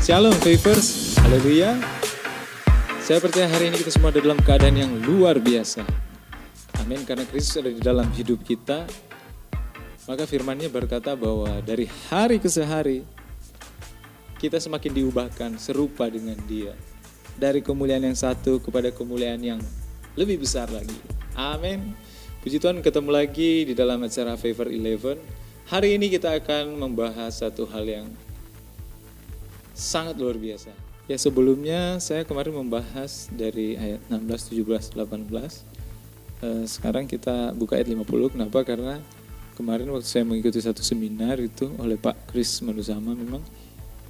Shalom Favors, haleluya. Saya percaya hari ini kita semua ada dalam keadaan yang luar biasa. Amin, karena Kristus ada di dalam hidup kita. Maka firman-Nya berkata bahwa dari hari ke hari kita semakin diubahkan serupa dengan Dia. Dari kemuliaan yang satu kepada kemuliaan yang lebih besar lagi. Amin. Puji Tuhan, ketemu lagi di dalam acara Favor 11. Hari ini kita akan membahas satu hal yang sangat luar biasa. Ya, sebelumnya saya kemarin membahas dari ayat 16, 17, 18. Sekarang kita buka ayat 50. Kenapa? Karena kemarin waktu saya mengikuti satu seminar itu oleh Pak Kris Manusama, memang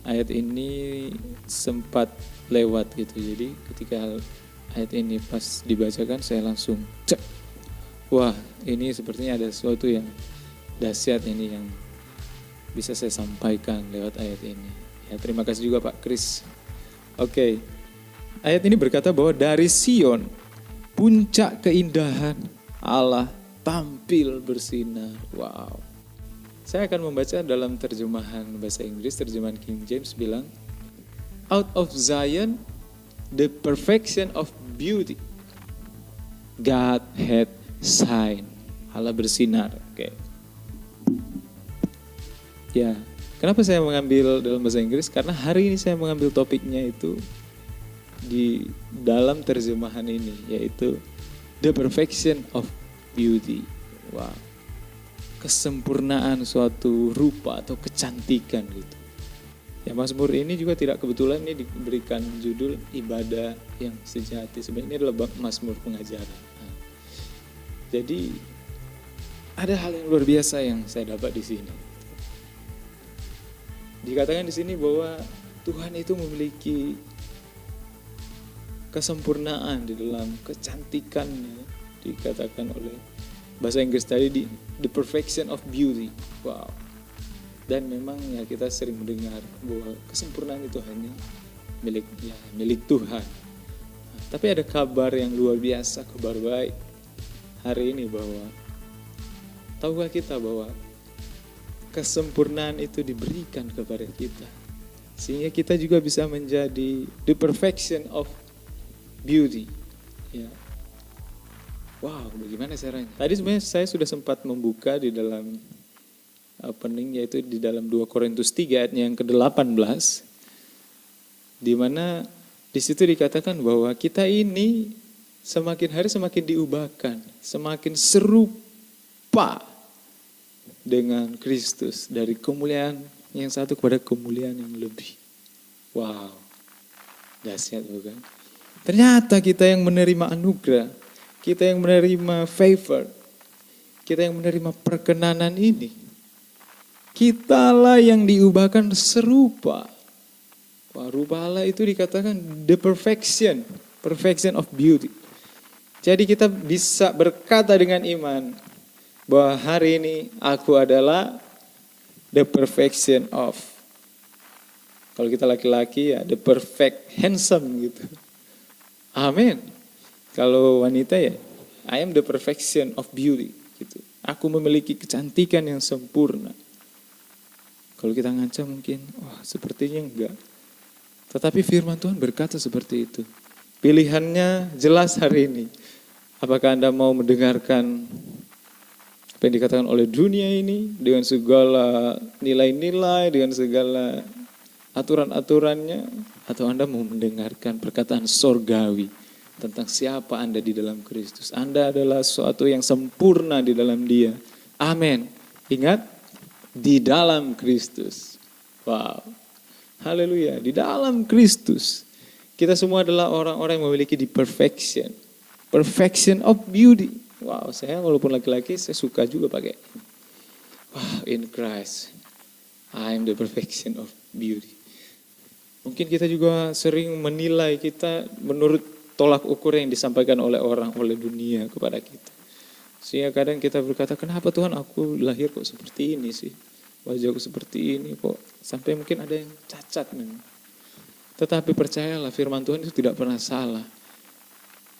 ayat ini sempat lewat gitu. Jadi ketika ayat ini pas dibacakan saya langsung cek. Wah, ini sepertinya ada sesuatu yang dahsyat ini yang bisa saya sampaikan lewat ayat ini. Ya, terima kasih juga Pak Kris. Oke. Ayat ini berkata bahwa dari Sion puncak keindahan Allah tampil bersinar. Wow. Saya akan membaca dalam terjemahan bahasa Inggris, terjemahan King James bilang, out of Zion the perfection of beauty God had shine. Allah bersinar. Oke. Ya, kenapa saya mengambil dalam bahasa Inggris? Karena hari ini saya mengambil topiknya itu di dalam terjemahan ini, yaitu the perfection of beauty. Wow. Kesempurnaan suatu rupa atau kecantikan gitu. Ya, Mazmur ini juga tidak kebetulan ini diberikan judul ibadah yang sejati. Sebenarnya ini adalah Mazmur pengajaran. Nah, jadi ada hal yang luar biasa yang saya dapat di sini. Dikatakan di sini bahwa Tuhan itu memiliki kesempurnaan di dalam kecantikannya. Dikatakan oleh bahasa Inggris tadi the perfection of beauty. Wow. Dan memang ya kita sering mendengar bahwa kesempurnaan itu hanya milik Tuhan. Tapi ada kabar yang luar biasa, kabar baik hari ini bahwa tahukah kita bahwa kesempurnaan itu diberikan kepada kita. Sehingga kita juga bisa menjadi the perfection of beauty. Ya. Wow, bagaimana caranya? Tadi sebenarnya saya sudah sempat membuka di dalam opening, yaitu di dalam 2 Korintus 3 ayatnya yang ke-18. Di mana di situ dikatakan bahwa kita ini semakin hari semakin diubahkan, semakin serupa dengan Kristus, dari kemuliaan yang satu kepada kemuliaan yang lebih. Wow, dahsyat bukan? Ternyata kita yang menerima anugerah, kita yang menerima favor, kita yang menerima perkenanan ini, kitalah yang diubahkan serupa. Wah, rupa Allah itu dikatakan the perfection of beauty. Jadi kita bisa berkata dengan iman bahwa hari ini aku adalah the perfection of. Kalau kita laki-laki ya the perfect handsome gitu. Amin. Kalau wanita ya I am the perfection of beauty gitu. Aku memiliki kecantikan yang sempurna. Kalau kita ngaca mungkin sepertinya enggak. Tetapi firman Tuhan berkata seperti itu. Pilihannya jelas hari ini. Apakah Anda mau mendengarkan apa yang dikatakan oleh dunia ini dengan segala nilai-nilai, dengan segala aturan-aturannya, atau Anda mau mendengarkan perkataan sorgawi tentang siapa Anda di dalam Kristus? Anda adalah sesuatu yang sempurna di dalam Dia. Amin. Ingat, di dalam Kristus. Wow. Haleluya, di dalam Kristus. Kita semua adalah orang-orang yang memiliki the perfection of beauty. Wow, saya walaupun laki-laki saya suka juga pakai. Wow, in Christ I am the perfection of beauty. Mungkin kita juga sering menilai kita menurut tolak ukur yang disampaikan oleh orang, oleh dunia kepada kita. Sehingga kadang kita berkata, kenapa Tuhan aku lahir kok seperti ini sih? Wajahku seperti ini kok. Sampai mungkin ada yang cacat memang. Tetapi percayalah firman Tuhan itu tidak pernah salah.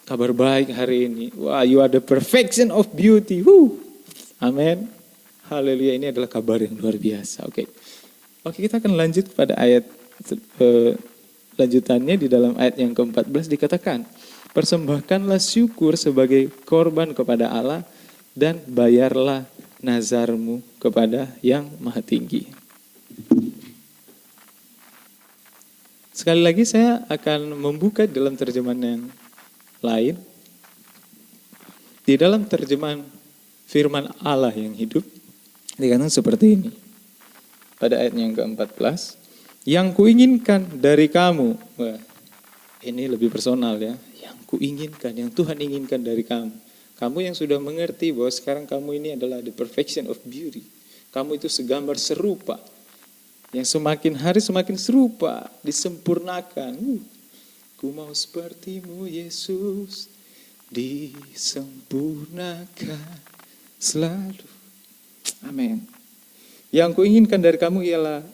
Kabar baik hari ini. Wah, you are the perfection of beauty. Woo. Amin. Haleluya, ini adalah kabar yang luar biasa. Oke, kita akan lanjut pada ayat Lanjutannya di dalam ayat yang ke-14 dikatakan, persembahkanlah syukur sebagai korban kepada Allah dan bayarlah nazarmu kepada yang maha tinggi. Sekali lagi saya akan membuka dalam terjemahan yang lain. Di dalam terjemahan firman Allah yang hidup, dikatakan seperti ini. Pada ayat yang ke-14, yang kuinginkan dari kamu, wah, ini lebih personal ya, yang kuinginkan, yang Tuhan inginkan dari kamu. Kamu yang sudah mengerti bahwa sekarang kamu ini adalah the perfection of beauty. Kamu itu segambar serupa, yang semakin hari semakin serupa, disempurnakan. Ku mau sepertimu Yesus, disempurnakan selalu. Amin. Yang kuinginkan dari kamu ialah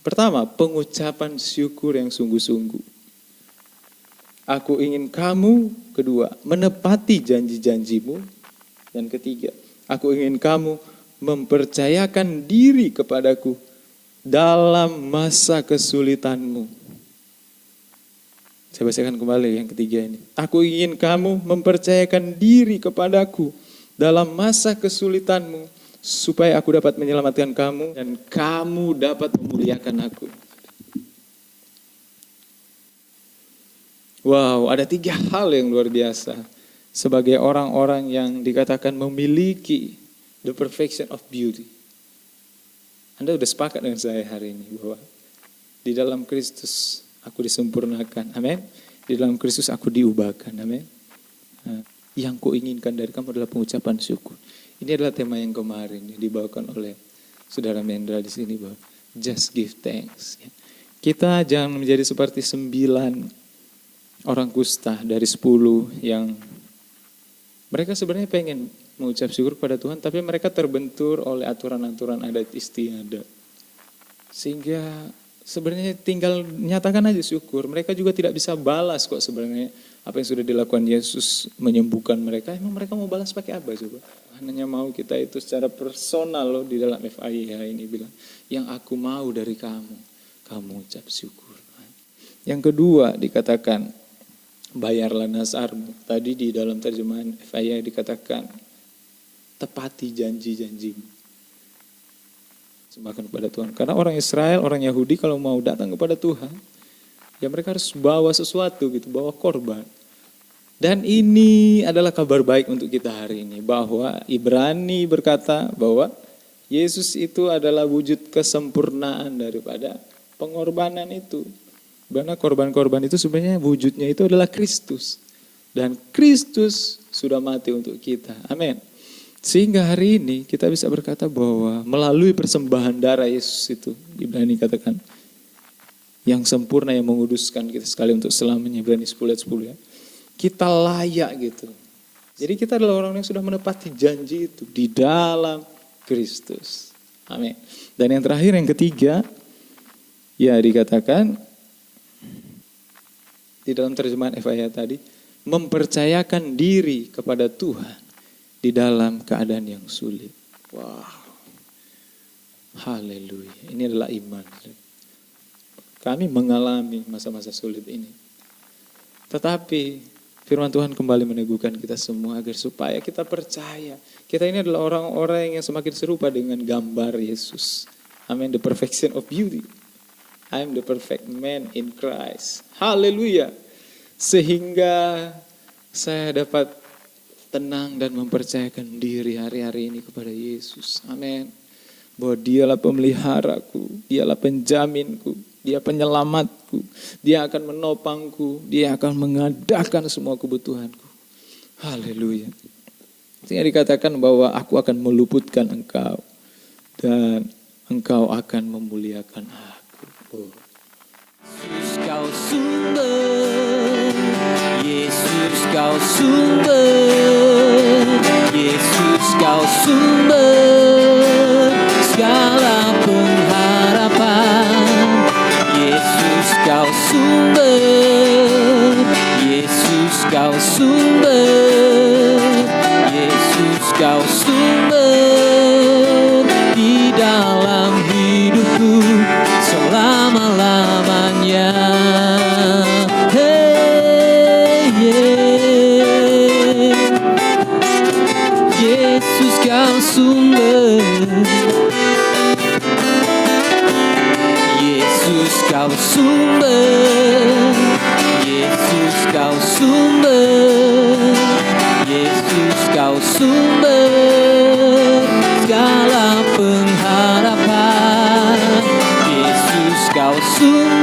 pertama, pengucapan syukur yang sungguh-sungguh. Aku ingin kamu, kedua, menepati janji-janjimu. Dan ketiga, aku ingin kamu mempercayakan diri kepadaku dalam masa kesulitanmu. Saya bacakan kembali yang ketiga ini. Aku ingin kamu mempercayakan diri kepadaku dalam masa kesulitanmu, supaya aku dapat menyelamatkan kamu dan kamu dapat memuliakan aku. Wow, ada 3 hal yang luar biasa sebagai orang-orang yang dikatakan memiliki the perfection of beauty. Anda sudah sepakat dengan saya hari ini bahwa di dalam Kristus aku disempurnakan. Amin. Di dalam Kristus aku diubahkan. Amin. Yang kuinginkan dari kamu adalah pengucapan syukur. Ini adalah tema yang kemarin yang dibawakan oleh Saudara Mendra di sini, bahwa just give thanks. Kita jangan menjadi seperti 9 orang kusta dari 10 yang mereka sebenarnya pengen mengucap syukur kepada Tuhan, tapi mereka terbentur oleh aturan-aturan adat istiadat. Sehingga sebenarnya tinggal nyatakan aja syukur. Mereka juga tidak bisa balas kok sebenarnya apa yang sudah dilakukan Yesus menyembuhkan mereka. Emang mereka mau balas pakai apa coba? Hanya mau kita itu secara personal loh, di dalam FIH ini bilang, yang aku mau dari kamu, kamu ucap syukur. Yang kedua dikatakan, bayarlah nazarmu. Tadi di dalam terjemahan FIH dikatakan, tepati janji-janjimu. Sembahkan kepada Tuhan. Karena orang Israel, orang Yahudi kalau mau datang kepada Tuhan, ya mereka harus bawa sesuatu gitu, bawa korban. Dan ini adalah kabar baik untuk kita hari ini, bahwa Ibrani berkata bahwa Yesus itu adalah wujud kesempurnaan daripada pengorbanan itu. Karena korban-korban itu sebenarnya wujudnya itu adalah Kristus. Dan Kristus sudah mati untuk kita. Amin. Sehingga hari ini kita bisa berkata bahwa melalui persembahan darah Yesus itu, Ibrani katakan, yang sempurna yang menguduskan kita sekali untuk selamanya, Ibrani 10 ayat 10 ya. Kita layak gitu. Jadi kita adalah orang yang sudah menepati janji itu di dalam Kristus. Amin. Dan yang terakhir, yang ketiga, ya dikatakan di dalam terjemahan FIH tadi, mempercayakan diri kepada Tuhan di dalam keadaan yang sulit. Wow. Haleluya. Ini adalah iman. Kami mengalami masa-masa sulit ini. Tetapi firman Tuhan kembali meneguhkan kita semua agar supaya kita percaya. Kita ini adalah orang-orang yang semakin serupa dengan gambar Yesus. Amin. The perfection of beauty. I am the perfect man in Christ. Haleluya. Sehingga saya dapat tenang dan mempercayakan diri hari-hari ini kepada Yesus. Amin. Bahwa dialah pemeliharaku, dialah penjaminku, dia penyelamatku, dia akan menopangku, dia akan mengadakan semua kebutuhanku. Haleluya. Sehingga dikatakan bahwa aku akan meluputkan engkau dan engkau akan memuliakan aku. Oh. Yesus kau sumber, Yesus kau sumber, Yesus kau sumber segala pengharapan. Yesus kau sumber, Yesus kau sumber, Yesus kau sumber di dalam hidupku selama-lamanya. sumber. Yesus kau sumber. Yesus kau sumber. Yesus kau sumber segala pengharapan. Yesus kau sumber.